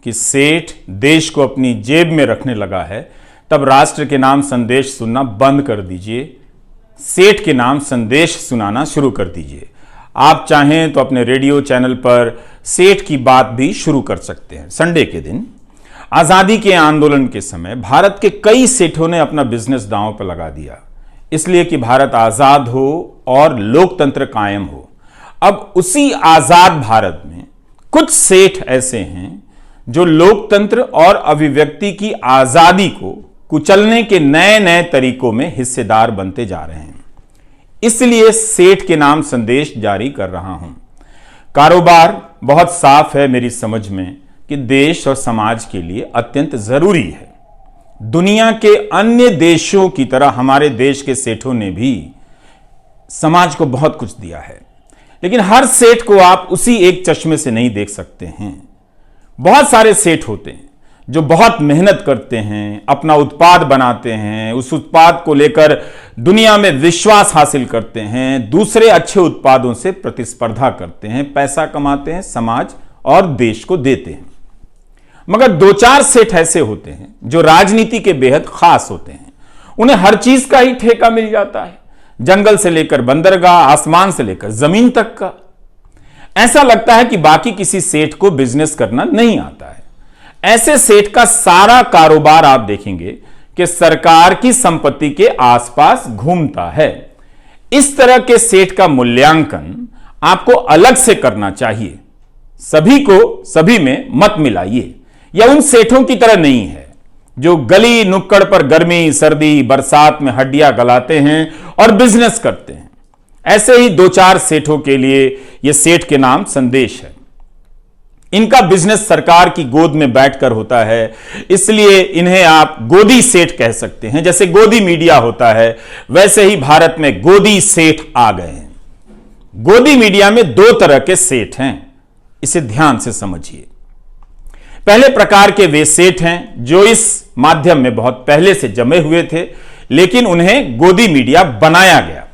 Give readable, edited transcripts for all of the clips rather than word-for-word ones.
कि सेठ देश को अपनी जेब में रखने लगा है, तब राष्ट्र के नाम संदेश सुनना बंद कर दीजिए। सेठ के नाम संदेश सुनाना शुरू कर दीजिए। आप चाहें तो अपने रेडियो चैनल पर सेठ की बात भी शुरू कर सकते हैं। संडे के दिन आजादी के आंदोलन के समय भारत के कई सेठों ने अपना बिजनेस दांव पर लगा दिया, इसलिए कि भारत आजाद हो और लोकतंत्र कायम हो। अब उसी आजाद भारत में कुछ सेठ ऐसे हैं जो लोकतंत्र और अभिव्यक्ति की आजादी को कुचलने के नए नए तरीकों में हिस्सेदार बनते जा रहे हैं। इसलिए सेठ के नाम संदेश जारी कर रहा हूं। कारोबार बहुत साफ है मेरी समझ में कि देश और समाज के लिए अत्यंत जरूरी है। दुनिया के अन्य देशों की तरह हमारे देश के सेठों ने भी समाज को बहुत कुछ दिया है, लेकिन हर सेठ को आप उसी एक चश्मे से नहीं देख सकते हैं। बहुत सारे सेठ होते हैं जो बहुत मेहनत करते हैं, अपना उत्पाद बनाते हैं, उस उत्पाद को लेकर दुनिया में विश्वास हासिल करते हैं, दूसरे अच्छे उत्पादों से प्रतिस्पर्धा करते हैं, पैसा कमाते हैं, समाज और देश को देते हैं। मगर दो चार सेठ ऐसे होते हैं जो राजनीति के बेहद खास होते हैं। उन्हें हर चीज का ही ठेका मिल जाता है, जंगल से लेकर बंदरगाह, आसमान से लेकर जमीन तक का। ऐसा लगता है कि बाकी किसी सेठ को बिजनेस करना नहीं आता है। ऐसे सेठ का सारा कारोबार आप देखेंगे कि सरकार की संपत्ति के आसपास घूमता है। इस तरह के सेठ का मूल्यांकन आपको अलग से करना चाहिए। सभी को सभी में मत मिलाइए। यह उन सेठों की तरह नहीं है जो गली नुक्कड़ पर गर्मी, सर्दी, बरसात में हड्डियां गलाते हैं और बिजनेस करते हैं। ऐसे ही दो चार सेठों के लिए यह सेठ के नाम संदेश है। इनका बिजनेस सरकार की गोद में बैठकर होता है, इसलिए इन्हें आप गोदी सेठ कह सकते हैं। जैसे गोदी मीडिया होता है, वैसे ही भारत में गोदी सेठ आ गए हैं। गोदी मीडिया में दो तरह के सेठ हैं, इसे ध्यान से समझिए। पहले प्रकार के वे सेठ हैं जो इस माध्यम में बहुत पहले से जमे हुए थे, लेकिन उन्हें गोदी मीडिया बनाया गया।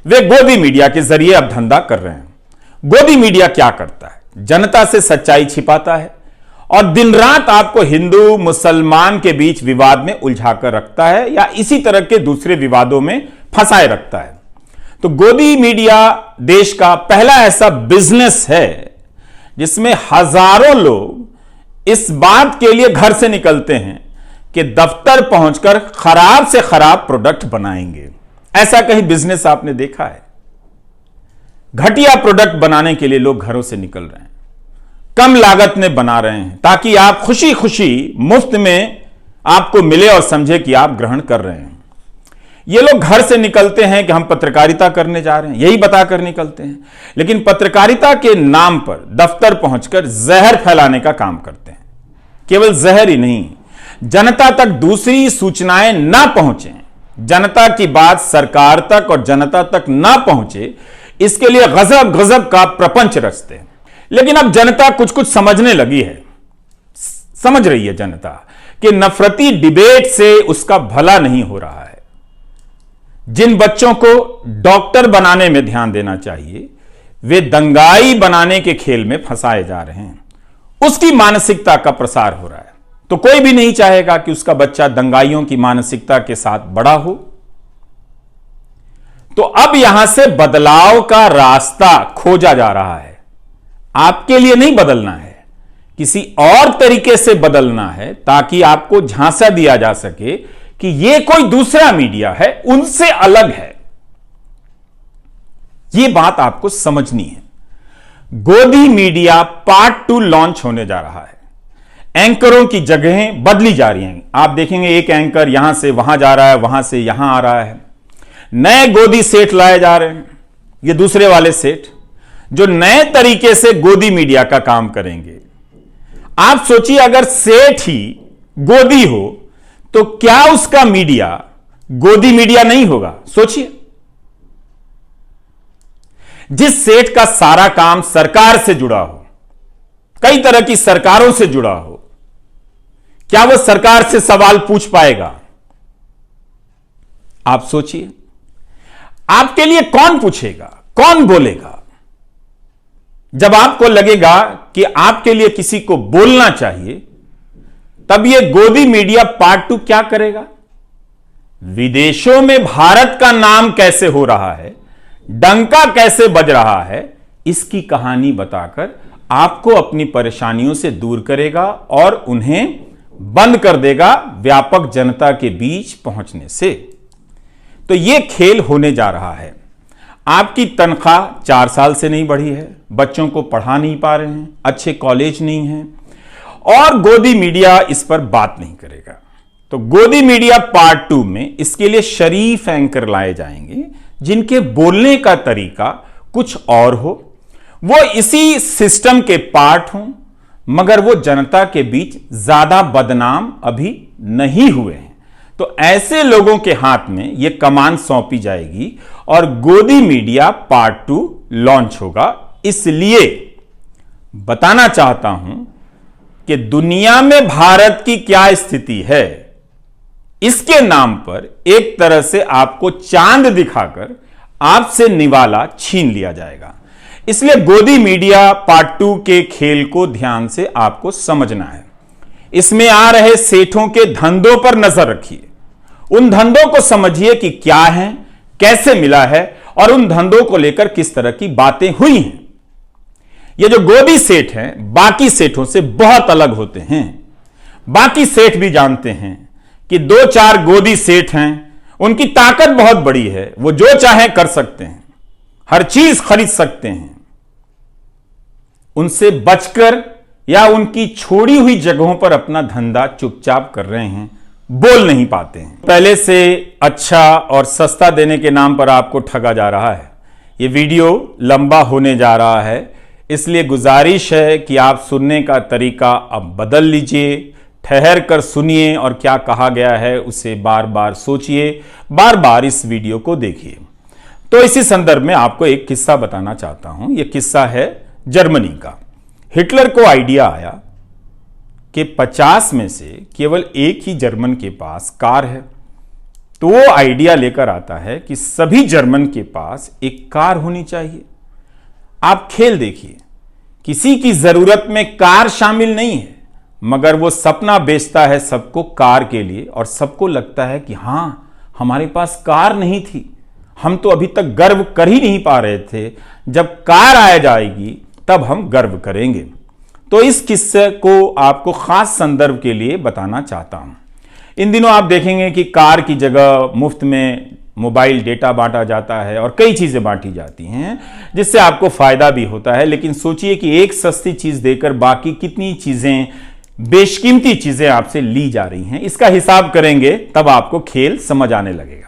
वे गोदी मीडिया के जरिए अब धंधा कर रहे हैं। गोदी मीडिया क्या करता है? जनता से सच्चाई छिपाता है और दिन रात आपको हिंदू मुसलमान के बीच विवाद में उलझाकर रखता है या इसी तरह के दूसरे विवादों में फंसाए रखता है। तो गोदी मीडिया देश का पहला ऐसा बिजनेस है जिसमें हजारों लोग इस बात के लिए घर से निकलते हैं कि दफ्तर पहुंचकर खराब से खराब प्रोडक्ट बनाएंगे। ऐसा कहीं बिजनेस आपने देखा है? घटिया प्रोडक्ट बनाने के लिए लोग घरों से निकल रहे हैं, कम लागत में बना रहे हैं ताकि आप खुशी खुशी मुफ्त में आपको मिले और समझे कि आप ग्रहण कर रहे हैं। ये लोग घर से निकलते हैं कि हम पत्रकारिता करने जा रहे हैं, यही बताकर निकलते हैं, लेकिन पत्रकारिता के नाम पर दफ्तर पहुंचकर जहर फैलाने का काम करते हैं। केवल जहर ही नहीं, जनता तक दूसरी सूचनाएं ना पहुंचे, जनता की बात सरकार तक और जनता तक ना पहुंचे, इसके लिए गजब गजब का प्रपंच रचते हैं। लेकिन अब जनता कुछ कुछ समझने लगी है, समझ रही है जनता कि नफरती डिबेट से उसका भला नहीं हो रहा है। जिन बच्चों को डॉक्टर बनाने में ध्यान देना चाहिए, वे दंगाई बनाने के खेल में फंसाए जा रहे हैं। उसकी मानसिकता का प्रसार हो रहा है। तो कोई भी नहीं चाहेगा कि उसका बच्चा दंगाइयों की मानसिकता के साथ बड़ा हो। तो अब यहां से बदलाव का रास्ता खोजा जा रहा है। आपके लिए नहीं बदलना है, किसी और तरीके से बदलना है ताकि आपको झांसा दिया जा सके कि यह कोई दूसरा मीडिया है, उनसे अलग है। यह बात आपको समझनी है। गोदी मीडिया पार्ट 2 लॉन्च होने जा रहा है। एंकरों की जगहें बदली जा रही हैं। आप देखेंगे एक एंकर यहां से वहां जा रहा है, वहां से यहां आ रहा है। नए गोदी सेठ लाए जा रहे हैं। ये दूसरे वाले सेठ जो नए तरीके से गोदी मीडिया का काम करेंगे। आप सोचिए, अगर सेठ ही गोदी हो तो क्या उसका मीडिया गोदी मीडिया नहीं होगा? सोचिए, जिस सेठ का सारा काम सरकार से जुड़ा हो, कई तरह की सरकारों से जुड़ा हो, क्या वो सरकार से सवाल पूछ पाएगा? आप सोचिए, आपके लिए कौन पूछेगा, कौन बोलेगा? जब आपको लगेगा कि आपके लिए किसी को बोलना चाहिए, तब यह गोदी मीडिया पार्ट 2 क्या करेगा? विदेशों में भारत का नाम कैसे हो रहा है, डंका कैसे बज रहा है, इसकी कहानी बताकर आपको अपनी परेशानियों से दूर करेगा और उन्हें बंद कर देगा व्यापक जनता के बीच पहुंचने से। तो यह खेल होने जा रहा है। आपकी तनख्वाह 4 साल से नहीं बढ़ी है, बच्चों को पढ़ा नहीं पा रहे हैं, अच्छे कॉलेज नहीं हैं, और गोदी मीडिया इस पर बात नहीं करेगा। तो गोदी मीडिया पार्ट 2 में इसके लिए शरीफ एंकर लाए जाएंगे जिनके बोलने का तरीका कुछ और हो, वो इसी सिस्टम के पार्ट हों, मगर वो जनता के बीच ज्यादा बदनाम अभी नहीं हुए हैं। तो ऐसे लोगों के हाथ में यह कमान सौंपी जाएगी और गोदी मीडिया पार्ट 2 लॉन्च होगा। इसलिए बताना चाहता हूं कि दुनिया में भारत की क्या स्थिति है, इसके नाम पर एक तरह से आपको चांद दिखाकर आपसे निवाला छीन लिया जाएगा। इसलिए गोदी मीडिया पार्ट 2 के खेल को ध्यान से आपको समझना है। इसमें आ रहे सेठों के धंधों पर नजर रखिए, उन धंधों को समझिए कि क्या है, कैसे मिला है और उन धंधों को लेकर किस तरह की बातें हुई हैं। ये जो गोदी सेठ हैं बाकी सेठों से बहुत अलग होते हैं। बाकी सेठ भी जानते हैं कि 2-4 गोदी सेठ हैं, उनकी ताकत बहुत बड़ी है, वो जो चाहे कर सकते हैं, हर चीज खरीद सकते हैं। उनसे बचकर या उनकी छोड़ी हुई जगहों पर अपना धंधा चुपचाप कर रहे हैं, बोल नहीं पाते हैं। पहले से अच्छा और सस्ता देने के नाम पर आपको ठगा जा रहा है। यह वीडियो लंबा होने जा रहा है, इसलिए गुजारिश है कि आप सुनने का तरीका अब बदल लीजिए, ठहर कर सुनिए और क्या कहा गया है उसे बार बार सोचिए, बार बार इस वीडियो को देखिए। तो इसी संदर्भ में आपको एक किस्सा बताना चाहता हूं। यह किस्सा है जर्मनी का। हिटलर को आइडिया आया कि 50 में से केवल एक ही जर्मन के पास कार है। तो वो आइडिया लेकर आता है कि सभी जर्मन के पास एक कार होनी चाहिए। आप खेल देखिए, किसी की जरूरत में कार शामिल नहीं है, मगर वो सपना बेचता है सबको कार के लिए, और सबको लगता है कि हां, हमारे पास कार नहीं थी, हम तो अभी तक गर्व कर ही नहीं पा रहे थे, जब कार आ जाएगी तब हम गर्व करेंगे। तो इस किस्से को आपको खास संदर्भ के लिए बताना चाहता हूं। इन दिनों आप देखेंगे कि कार की जगह मुफ्त में मोबाइल डेटा बांटा जाता है और कई चीजें बांटी जाती हैं, जिससे आपको फायदा भी होता है। लेकिन सोचिए कि एक सस्ती चीज देकर बाकी कितनी चीजें, बेशकीमती चीजें आपसे ली जा रही हैं। इसका हिसाब करेंगे तब आपको खेल समझ आने लगेगा।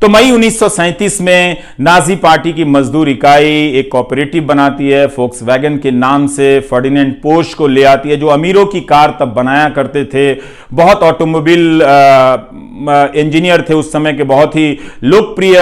तो मई 1937 में नाजी पार्टी की मजदूर इकाई एक कोऑपरेटिव बनाती है, फोक्सवैगन के नाम से फर्डिनेंड पोर्श को ले आती है, जो अमीरों की कार तब बनाया करते थे। बहुत ऑटोमोबाइल इंजीनियर थे उस समय के, बहुत ही लोकप्रिय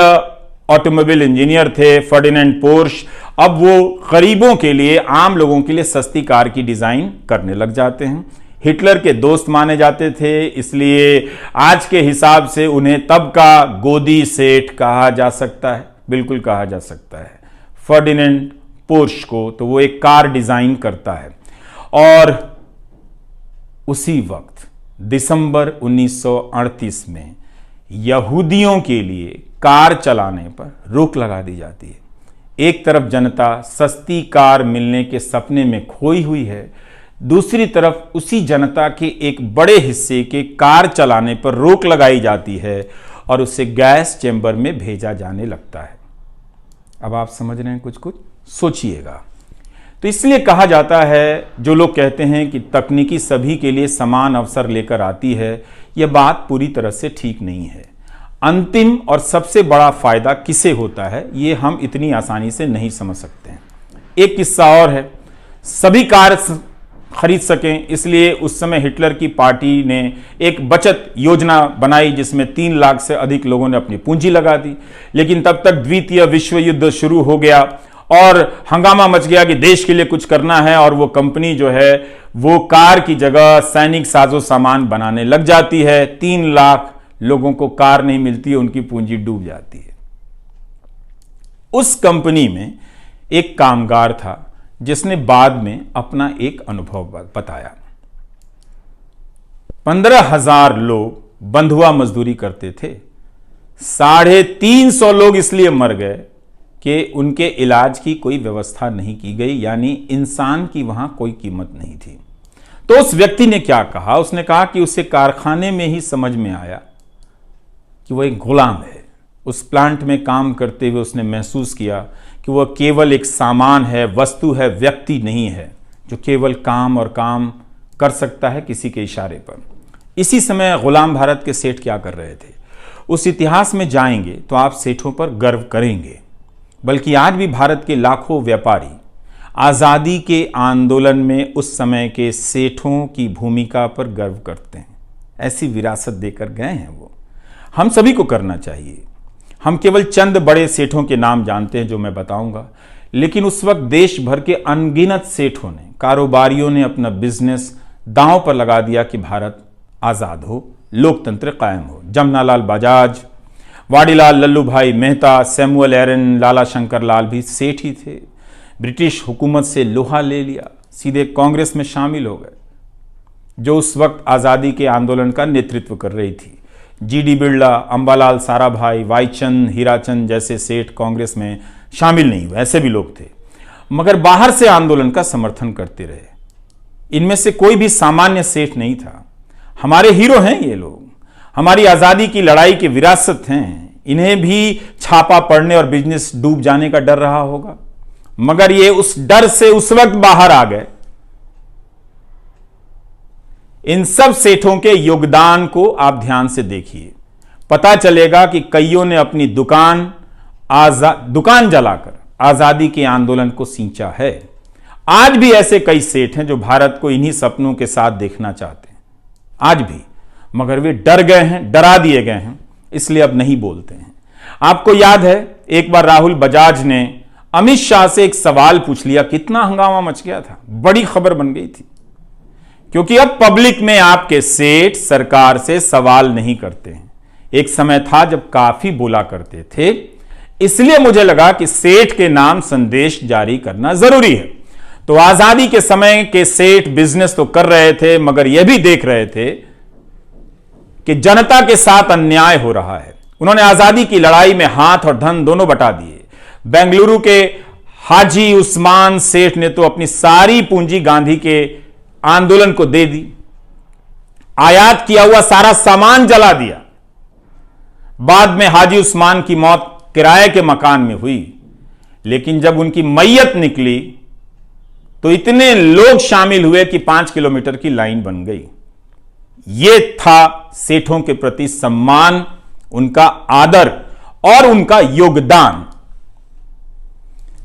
ऑटोमोबाइल इंजीनियर थे फर्डिनेंड पोर्श। अब वो गरीबों के लिए, आम लोगों के लिए सस्ती कार की डिजाइन करने लग जाते हैं। हिटलर के दोस्त माने जाते थे, इसलिए आज के हिसाब से उन्हें तब का गोदी सेठ कहा जा सकता है, बिल्कुल कहा जा सकता है फर्डिनेंड पोर्श को। तो वो एक कार डिजाइन करता है और उसी वक्त दिसंबर 1938 में यहूदियों के लिए कार चलाने पर रोक लगा दी जाती है। एक तरफ जनता सस्ती कार मिलने के सपने में खोई हुई है, दूसरी तरफ उसी जनता के एक बड़े हिस्से के कार चलाने पर रोक लगाई जाती है और उसे गैस चैम्बर में भेजा जाने लगता है। अब आप समझ रहे हैं, कुछ कुछ सोचिएगा। तो इसलिए कहा जाता है, जो लोग कहते हैं कि तकनीकी सभी के लिए समान अवसर लेकर आती है, यह बात पूरी तरह से ठीक नहीं है। अंतिम और सबसे बड़ा फायदा किसे होता है, यह हम इतनी आसानी से नहीं समझ सकते हैं। एक किस्सा और है, सभी कार खरीद सकें, इसलिए उस समय हिटलर की पार्टी ने एक बचत योजना बनाई जिसमें 3 लाख से अधिक लोगों ने अपनी पूंजी लगा दी। लेकिन तब तक द्वितीय विश्व युद्ध शुरू हो गया और हंगामा मच गया कि देश के लिए कुछ करना है, और वो कंपनी जो है वो कार की जगह सैनिक साजो सामान बनाने लग जाती है। 3 लाख लोगों को कार नहीं मिलती है, उनकी पूंजी डूब जाती है। उस कंपनी में एक कामगार था जिसने बाद में अपना एक अनुभव बताया। 15,000 लोग बंधुआ मजदूरी करते थे। 350 लोग इसलिए मर गए कि उनके इलाज की कोई व्यवस्था नहीं की गई, यानी इंसान की वहां कोई कीमत नहीं थी। तो उस व्यक्ति ने क्या कहा? उसने कहा कि उसे कारखाने में ही समझ में आया कि वह एक गुलाम है। उस प्लांट में काम करते हुए उसने महसूस किया कि वह केवल एक सामान है, वस्तु है, व्यक्ति नहीं है जो केवल काम और काम कर सकता है किसी के इशारे पर। इसी समय गुलाम भारत के सेठ क्या कर रहे थे? उस इतिहास में जाएंगे तो आप सेठों पर गर्व करेंगे। बल्कि आज भी भारत के लाखों व्यापारी आज़ादी के आंदोलन में उस समय के सेठों की भूमिका पर गर्व करते हैं। ऐसी विरासत देकर गए हैं वो। हम सभी को करना चाहिए। हम केवल चंद बड़े सेठों के नाम जानते हैं जो मैं बताऊंगा, लेकिन उस वक्त देश भर के अनगिनत सेठों ने, कारोबारियों ने अपना बिजनेस दांव पर लगा दिया कि भारत आज़ाद हो, लोकतंत्र कायम हो। जमनालाल बजाज, वाडीलाल लल्लू भाई मेहता, सैमुअल एरन, लाला शंकर लाल भी सेठ ही थे। ब्रिटिश हुकूमत से लोहा ले लिया, सीधे कांग्रेस में शामिल हो गए, जो उस वक्त आज़ादी के आंदोलन का नेतृत्व कर रही थी। जीडी बिरला, अंबालाल साराभाई, वाईचंद, हीराचंद जैसे सेठ कांग्रेस में शामिल नहीं हुए, ऐसे भी लोग थे, मगर बाहर से आंदोलन का समर्थन करते रहे। इनमें से कोई भी सामान्य सेठ नहीं था। हमारे हीरो हैं ये लोग, हमारी आज़ादी की लड़ाई की विरासत हैं। इन्हें भी छापा पड़ने और बिजनेस डूब जाने का डर रहा होगा, मगर ये उस डर से उस वक्त बाहर आ गए। इन सब सेठों के योगदान को आप ध्यान से देखिए, पता चलेगा कि कईयों ने अपनी दुकान जलाकर आजादी के आंदोलन को सींचा है। आज भी ऐसे कई सेठ हैं जो भारत को इन्हीं सपनों के साथ देखना चाहते हैं, आज भी, मगर वे डर गए हैं, डरा दिए गए हैं, इसलिए अब नहीं बोलते हैं। आपको याद है एक बार राहुल बजाज ने अमित शाह से एक सवाल पूछ लिया, कितना हंगामा मच गया था, बड़ी खबर बन गई थी, क्योंकि अब पब्लिक में आपके सेठ सरकार से सवाल नहीं करते हैं। एक समय था जब काफी बोला करते थे, इसलिए मुझे लगा कि सेठ के नाम संदेश जारी करना जरूरी है। तो आजादी के समय के सेठ बिजनेस तो कर रहे थे, मगर यह भी देख रहे थे कि जनता के साथ अन्याय हो रहा है। उन्होंने आजादी की लड़ाई में हाथ और धन दोनों बटा दिए। बेंगलुरु के हाजी उस्मान सेठ ने तो अपनी सारी पूंजी गांधी के आंदोलन को दे दी, आयात किया हुआ सारा सामान जला दिया। बाद में हाजी उस्मान की मौत किराए के मकान में हुई, लेकिन जब उनकी मैयत निकली तो इतने लोग शामिल हुए कि 5 किलोमीटर की लाइन बन गई। यह था सेठों के प्रति सम्मान, उनका आदर और उनका योगदान।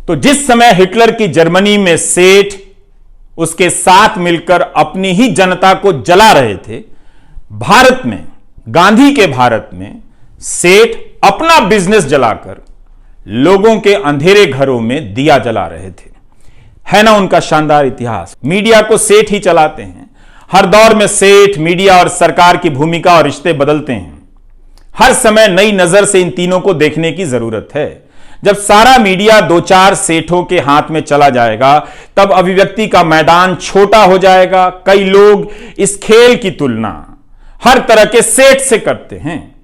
तो जिस समय हिटलर की जर्मनी में सेठ उसके साथ मिलकर अपनी ही जनता को जला रहे थे, भारत में, गांधी के भारत में सेठ अपना बिजनेस जलाकर लोगों के अंधेरे घरों में दिया जला रहे थे। है ना उनका शानदार इतिहास। मीडिया को सेठ ही चलाते हैं। हर दौर में सेठ, मीडिया और सरकार की भूमिका और रिश्ते बदलते हैं। हर समय नई नजर से इन तीनों को देखने की जरूरत है। जब सारा मीडिया 2-4 सेठों के हाथ में चला जाएगा, तब अभिव्यक्ति का मैदान छोटा हो जाएगा। कई लोग इस खेल की तुलना हर तरह के सेठ से करते हैं,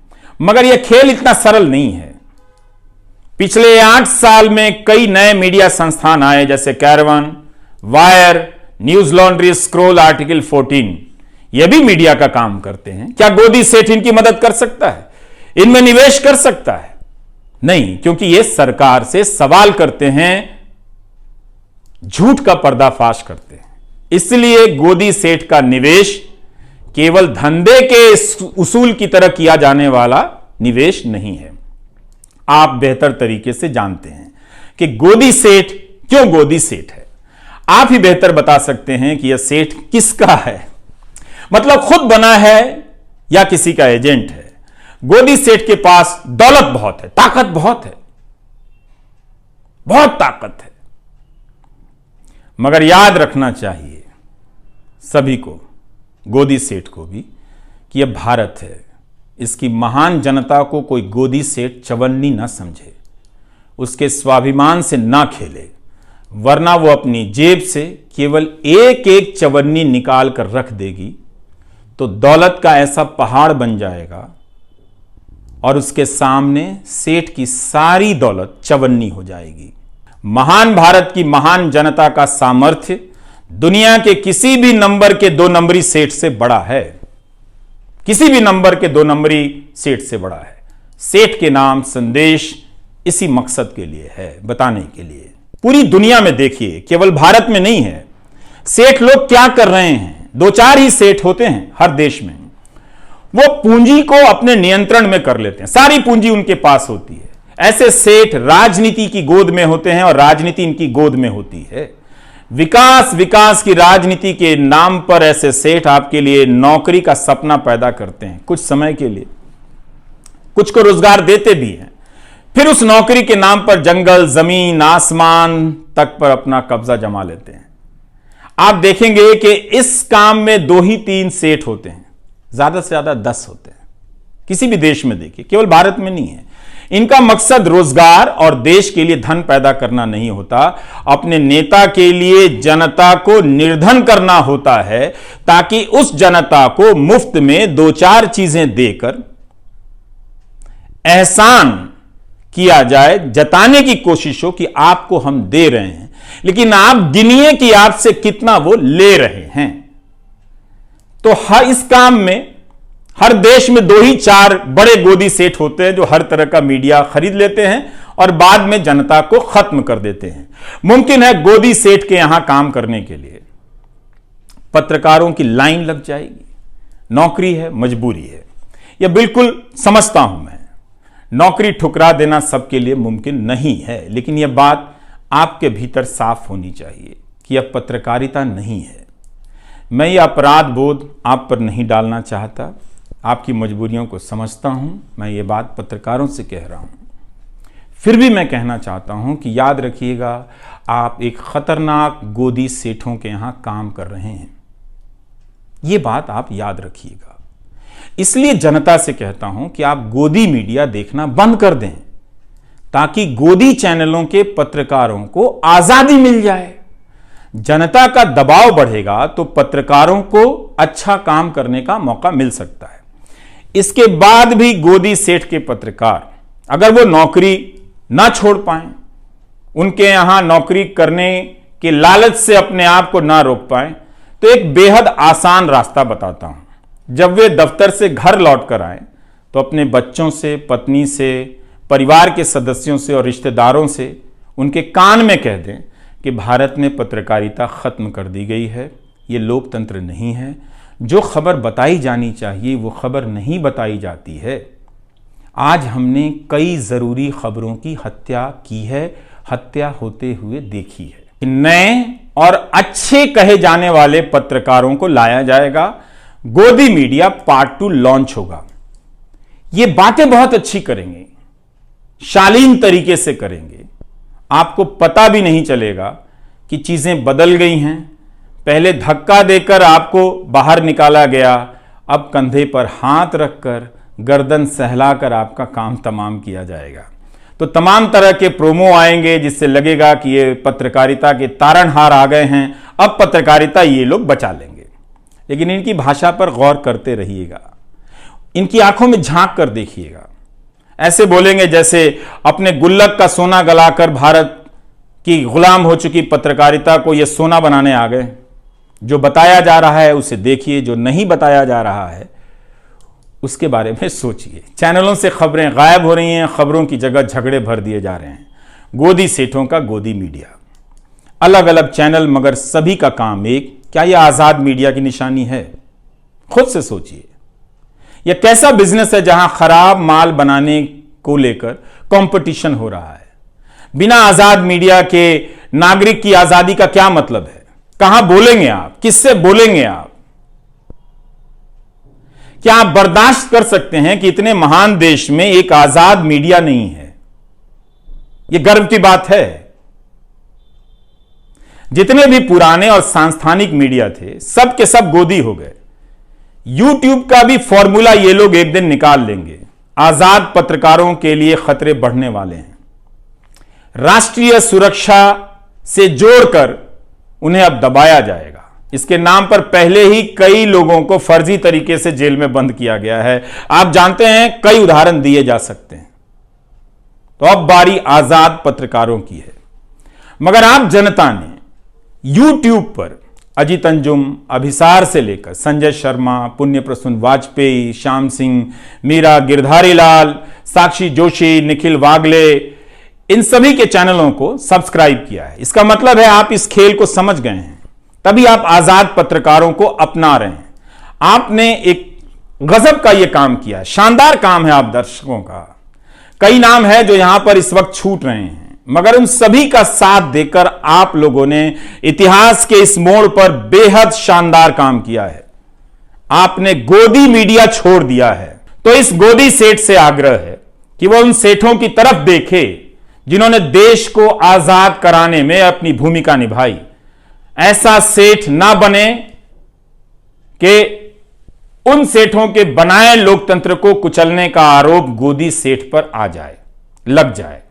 मगर यह खेल इतना सरल नहीं है। पिछले 8 साल में कई नए मीडिया संस्थान आए, जैसे caravan, wire, news laundry, scroll, article 14। यह भी मीडिया का काम करते हैं। क्या गोदी सेठ इनकी मदद कर सकता है, इनमें निवेश कर सकता है? नहीं, क्योंकि ये सरकार से सवाल करते हैं, झूठ का पर्दाफाश करते हैं। इसलिए गोदी सेठ का निवेश केवल धंधे के उसूल की तरह किया जाने वाला निवेश नहीं है। आप बेहतर तरीके से जानते हैं कि गोदी सेठ क्यों गोदी सेठ है। आप ही बेहतर बता सकते हैं कि यह सेठ किसका है, मतलब खुद बना है या किसी का एजेंट है। गोदी सेठ के पास दौलत बहुत है, ताकत बहुत है, बहुत ताकत है, मगर याद रखना चाहिए सभी को, गोदी सेठ को भी, कि यह भारत है। इसकी महान जनता को कोई गोदी सेठ चवन्नी ना समझे, उसके स्वाभिमान से ना खेले, वरना वो अपनी जेब से केवल एक एक चवन्नी निकाल कर रख देगी तो दौलत का ऐसा पहाड़ बन जाएगा और उसके सामने सेठ की सारी दौलत चवन्नी हो जाएगी। महान भारत की महान जनता का सामर्थ्य दुनिया के किसी भी नंबर के 2 नंबरी सेठ से बड़ा है, किसी भी नंबर के 2 नंबरी सेठ से बड़ा है। सेठ के नाम संदेश इसी मकसद के लिए है, बताने के लिए। पूरी दुनिया में देखिए, केवल भारत में नहीं है, सेठ लोग क्या कर रहे हैं। 2-4 ही सेठ होते हैं हर देश में, वो पूंजी को अपने नियंत्रण में कर लेते हैं, सारी पूंजी उनके पास होती है। ऐसे सेठ राजनीति की गोद में होते हैं और राजनीति इनकी गोद में होती है। विकास विकास की राजनीति के नाम पर ऐसे सेठ आपके लिए नौकरी का सपना पैदा करते हैं, कुछ समय के लिए, कुछ को रोजगार देते भी हैं, फिर उस नौकरी के नाम पर जंगल, जमीन, आसमान तक पर अपना कब्जा जमा लेते हैं। आप देखेंगे कि इस काम में 2 ही 3 सेठ होते हैं, ज्यादा से ज्यादा 10 होते हैं। किसी भी देश में देखिए, केवल भारत में नहीं है। इनका मकसद रोजगार और देश के लिए धन पैदा करना नहीं होता, अपने नेता के लिए जनता को निर्धन करना होता है, ताकि उस जनता को मुफ्त में 2-4 चीजें देकर एहसान किया जाए, जताने की कोशिश हो कि आपको हम दे रहे हैं, लेकिन आप गिनिए कि आपसे कितना वो ले रहे हैं। तो इस काम में हर देश में 2 ही 4 बड़े गोदी सेठ होते हैं जो हर तरह का मीडिया खरीद लेते हैं और बाद में जनता को खत्म कर देते हैं। मुमकिन है गोदी सेठ के यहां काम करने के लिए पत्रकारों की लाइन लग जाएगी। नौकरी है, मजबूरी है, यह बिल्कुल समझता हूं मैं। नौकरी ठुकरा देना सबके लिए मुमकिन नहीं है, लेकिन यह बात आपके भीतर साफ होनी चाहिए कि यह पत्रकारिता नहीं है। मैं यह अपराध बोध आप पर नहीं डालना चाहता, आपकी मजबूरियों को समझता हूं, मैं ये बात पत्रकारों से कह रहा हूं। फिर भी मैं कहना चाहता हूं कि याद रखिएगा, आप एक खतरनाक गोदी सेठों के यहां काम कर रहे हैं, ये बात आप याद रखिएगा। इसलिए जनता से कहता हूं कि आप गोदी मीडिया देखना बंद कर दें, ताकि गोदी चैनलों के पत्रकारों को आजादी मिल जाए। जनता का दबाव बढ़ेगा तो पत्रकारों को अच्छा काम करने का मौका मिल सकता है। इसके बाद भी गोदी सेठ के पत्रकार अगर वो नौकरी ना छोड़ पाए, उनके यहां नौकरी करने के लालच से अपने आप को ना रोक पाए, तो एक बेहद आसान रास्ता बताता हूं। जब वे दफ्तर से घर लौट कर आए तो अपने बच्चों से, पत्नी से, परिवार के सदस्यों से और रिश्तेदारों से उनके कान में कह दें कि भारत में पत्रकारिता खत्म कर दी गई है, ये लोकतंत्र नहीं है, जो खबर बताई जानी चाहिए वो खबर नहीं बताई जाती है। आज हमने कई जरूरी खबरों की हत्या की है, हत्या होते हुए देखी है। नए और अच्छे कहे जाने वाले पत्रकारों को लाया जाएगा, गोदी मीडिया पार्ट 2 लॉन्च होगा। ये बातें बहुत अच्छी करेंगे, शालीन तरीके से करेंगे, आपको पता भी नहीं चलेगा कि चीजें बदल गई हैं। पहले धक्का देकर आपको बाहर निकाला गया, अब कंधे पर हाथ रखकर, गर्दन सहलाकर आपका काम तमाम किया जाएगा। तो तमाम तरह के प्रोमो आएंगे जिससे लगेगा कि ये पत्रकारिता के तारणहार आ गए हैं, अब पत्रकारिता ये लोग बचा लेंगे। लेकिन इनकी भाषा पर गौर करते रहिएगा, इनकी आंखों में झांक कर देखिएगा। ऐसे बोलेंगे जैसे अपने गुल्लक का सोना गलाकर भारत की गुलाम हो चुकी पत्रकारिता को ये सोना बनाने आ गए। जो बताया जा रहा है उसे देखिए, जो नहीं बताया जा रहा है उसके बारे में सोचिए। चैनलों से खबरें गायब हो रही हैं, खबरों की जगह झगड़े भर दिए जा रहे हैं। गोदी सेठों का गोदी मीडिया, अलग अलग चैनल मगर सभी का काम एक। क्या यह आजाद मीडिया की निशानी है? खुद से सोचिए। यह कैसा बिजनेस है जहां खराब माल बनाने को लेकर कंपटीशन हो रहा है? बिना आजाद मीडिया के नागरिक की आजादी का क्या मतलब है? कहां बोलेंगे आप? किससे बोलेंगे आप? क्या आप बर्दाश्त कर सकते हैं कि इतने महान देश में एक आजाद मीडिया नहीं है? यह गर्व की बात है। जितने भी पुराने और सांस्थानिक मीडिया थे सब के सब गोदी हो गए। यूट्यूब का भी फॉर्मूला ये लोग एक दिन निकाल लेंगे। आजाद पत्रकारों के लिए खतरे बढ़ने वाले हैं। राष्ट्रीय सुरक्षा से जोड़कर उन्हें अब दबाया जाएगा। इसके नाम पर पहले ही कई लोगों को फर्जी तरीके से जेल में बंद किया गया है। आप जानते हैं, कई उदाहरण दिए जा सकते हैं। तो अब बारी आजाद पत्रकारों की है। मगर आप जनता ने YouTube पर अजीत अंजुम, अभिसार से लेकर संजय शर्मा, पुण्य प्रसून वाजपेयी, श्याम सिंह, मीरा, गिरधारी लाल, साक्षी जोशी, निखिल वागले, इन सभी के चैनलों को सब्सक्राइब किया है। इसका मतलब है आप इस खेल को समझ गए हैं, तभी आप आजाद पत्रकारों को अपना रहे हैं। आपने एक गजब का यह काम किया, शानदार काम है आप दर्शकों का। कई नाम है जो यहां पर इस वक्त छूट रहे हैं, मगर उन सभी का साथ देकर आप लोगों ने इतिहास के इस मोड़ पर बेहद शानदार काम किया है। आपने गोदी मीडिया छोड़ दिया है। तो इस गोदी सेठ से आग्रह है कि वह उन सेठों की तरफ देखे जिन्होंने देश को आजाद कराने में अपनी भूमिका निभाई। ऐसा सेठ ना बने कि उन सेठों के बनाए लोकतंत्र को कुचलने का आरोप गोदी सेठ पर आ जाए, लग जाए।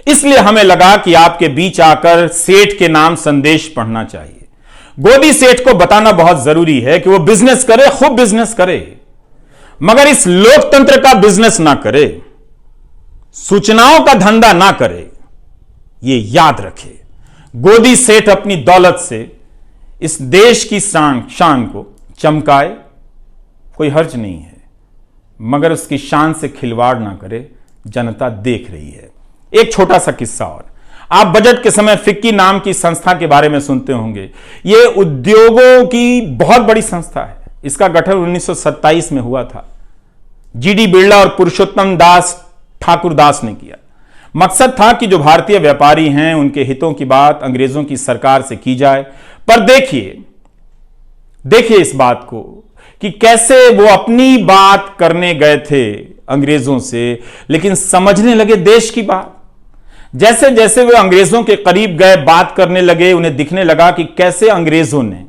इसलिए हमें लगा कि आपके बीच आकर सेठ के नाम संदेश पढ़ना चाहिए। गोदी सेठ को बताना बहुत जरूरी है कि वो बिजनेस करे, खूब बिजनेस करे, मगर इस लोकतंत्र का बिजनेस ना करे, सूचनाओं का धंधा ना करे। ये याद रखे, गोदी सेठ अपनी दौलत से इस देश की शान को चमकाए, कोई हर्ज नहीं है, मगर उसकी शान से खिलवाड़ ना करे। जनता देख रही है। एक छोटा सा किस्सा और, आप बजट के समय फिक्की नाम की संस्था के बारे में सुनते होंगे। यह उद्योगों की बहुत बड़ी संस्था है। इसका गठन 1927 में हुआ था। जीडी बिरला और पुरुषोत्तम दास ठाकुरदास ने किया। मकसद था कि जो भारतीय व्यापारी हैं उनके हितों की बात अंग्रेजों की सरकार से की जाए। पर देखिए इस बात को कि कैसे वो अपनी बात करने गए थे अंग्रेजों से, लेकिन समझने लगे देश की बात। जैसे जैसे वे अंग्रेजों के करीब गए, बात करने लगे, उन्हें दिखने लगा कि कैसे अंग्रेजों ने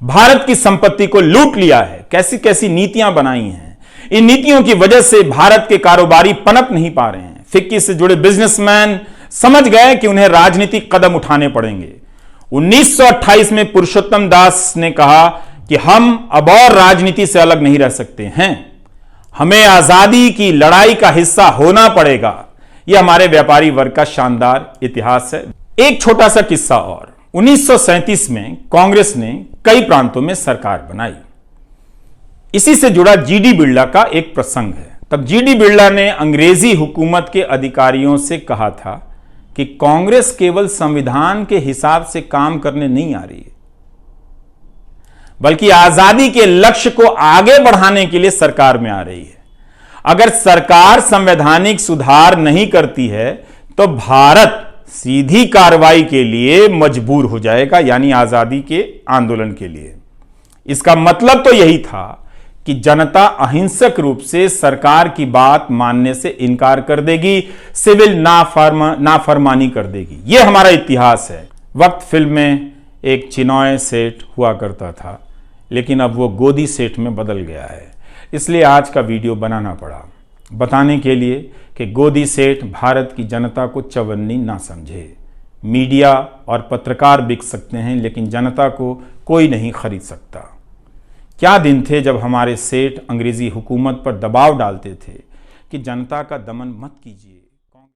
भारत की संपत्ति को लूट लिया है, कैसी कैसी नीतियां बनाई हैं। इन नीतियों की वजह से भारत के कारोबारी पनप नहीं पा रहे हैं। फिक्की से जुड़े बिजनेसमैन समझ गए कि उन्हें राजनीतिक कदम उठाने पड़ेंगे। 1928 में पुरुषोत्तम दास ने कहा कि हम अब और राजनीति से अलग नहीं रह सकते हैं, हमें आजादी की लड़ाई का हिस्सा होना पड़ेगा। यह हमारे व्यापारी वर्ग का शानदार इतिहास है। एक छोटा सा किस्सा और, 1937 में कांग्रेस ने कई प्रांतों में सरकार बनाई। इसी से जुड़ा जीडी बिरला का एक प्रसंग है। तब जीडी बिरला ने अंग्रेजी हुकूमत के अधिकारियों से कहा था कि कांग्रेस केवल संविधान के हिसाब से काम करने नहीं आ रही है, बल्कि आजादी के लक्ष्य को आगे बढ़ाने के लिए सरकार में आ रही है। अगर सरकार संवैधानिक सुधार नहीं करती है तो भारत सीधी कार्रवाई के लिए मजबूर हो जाएगा, यानी आजादी के आंदोलन के लिए। इसका मतलब तो यही था कि जनता अहिंसक रूप से सरकार की बात मानने से इनकार कर देगी, सिविल नाफरमानी कर देगी। यह हमारा इतिहास है। वक्त फिल्म में एक चिनॉय सेठ हुआ करता था, लेकिन अब वो गोदी सेठ में बदल गया है। इसलिए आज का वीडियो बनाना पड़ा, बताने के लिए कि गोदी सेठ भारत की जनता को चवन्नी ना समझे। मीडिया और पत्रकार बिक सकते हैं, लेकिन जनता को कोई नहीं खरीद सकता। क्या दिन थे जब हमारे सेठ अंग्रेजी हुकूमत पर दबाव डालते थे कि जनता का दमन मत कीजिए।